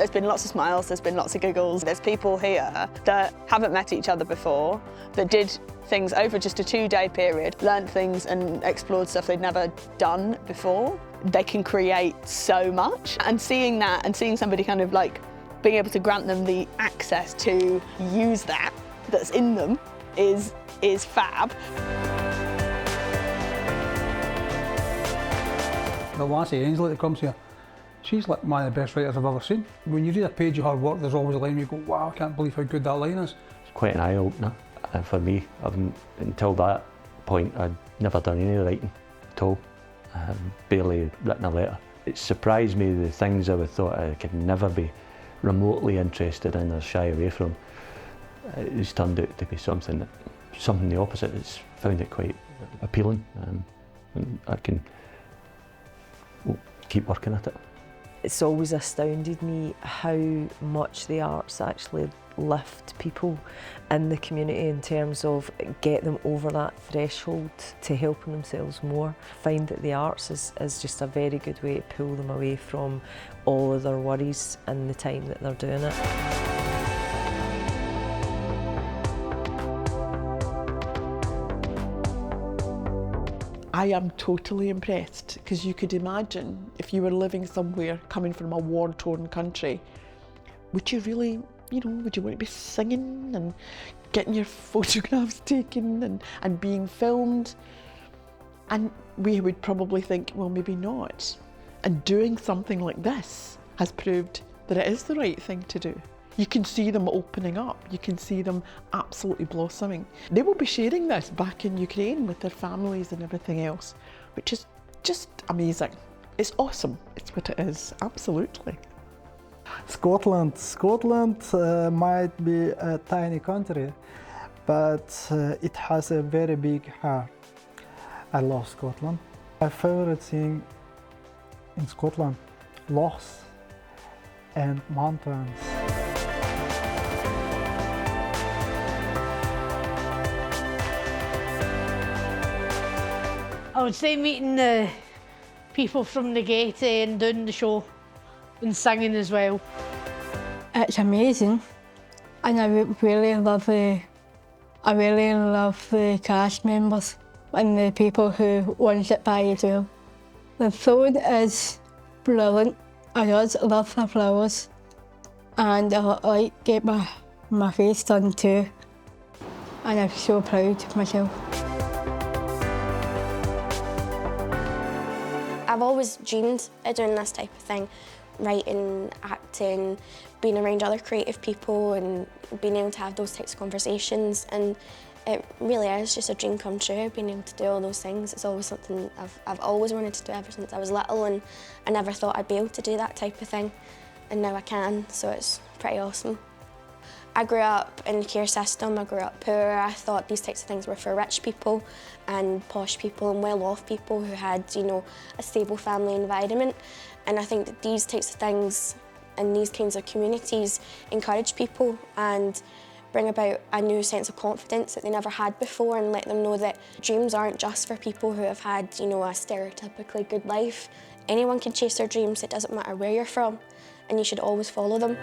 There's been lots of smiles, there's been lots of giggles. There's people here that haven't met each other before, that did things over just a 2-day period, learned things and explored stuff they'd never done before. They can create so much. And seeing that and seeing somebody kind of like being able to grant them the access to use that's in them is fab. The lassie Ainsley that comes here, she's like one of the best writers I've ever seen. When you read a page of her work, there's always a line where you go, wow, I can't believe how good that line is. It's quite an eye-opener for me. Until that point, I'd never done any writing at all. Barely written a letter. It surprised me the things I would thought I could never be remotely interested in or shy away from. It's turned out to be something the opposite. It's found it quite appealing, and I can keep working at it. It's always astounded me how much the arts actually lift people in the community in terms of get them over that threshold to helping themselves more. I find that the arts is just a very good way to pull them away from all of their worries in the time that they're doing it. I am totally impressed, because you could imagine if you were living somewhere coming from a war-torn country, would you really, would you want to be singing and getting your photographs taken and being filmed? And we would probably think, well, maybe not. And doing something like this has proved that it is the right thing to do. You can see them opening up, you can see them absolutely blossoming. They will be sharing this back in Ukraine with their families and everything else, which is just amazing. It's awesome, it's what it is, absolutely. Scotland might be a tiny country, but it has a very big heart. I love Scotland. My favorite thing in Scotland, lochs and mountains. I would say meeting the people from the Gaiety and doing the show and singing as well. It's amazing, and I really love the cast members and the people who runs it by as well. The food is brilliant. I just love the flowers, and I like get my face done too, and I'm so proud of myself. I've always dreamed of doing this type of thing, writing, acting, being around other creative people and being able to have those types of conversations, and it really is just a dream come true, being able to do all those things. It's always something I've always wanted to do ever since I was little, and I never thought I'd be able to do that type of thing, and now I can, so it's pretty awesome. I grew up in the care system, I grew up poor. I thought these types of things were for rich people and posh people and well-off people who had, a stable family environment. And I think that these types of things and these kinds of communities encourage people and bring about a new sense of confidence that they never had before, and let them know that dreams aren't just for people who have had, a stereotypically good life. Anyone can chase their dreams, it doesn't matter where you're from, and you should always follow them.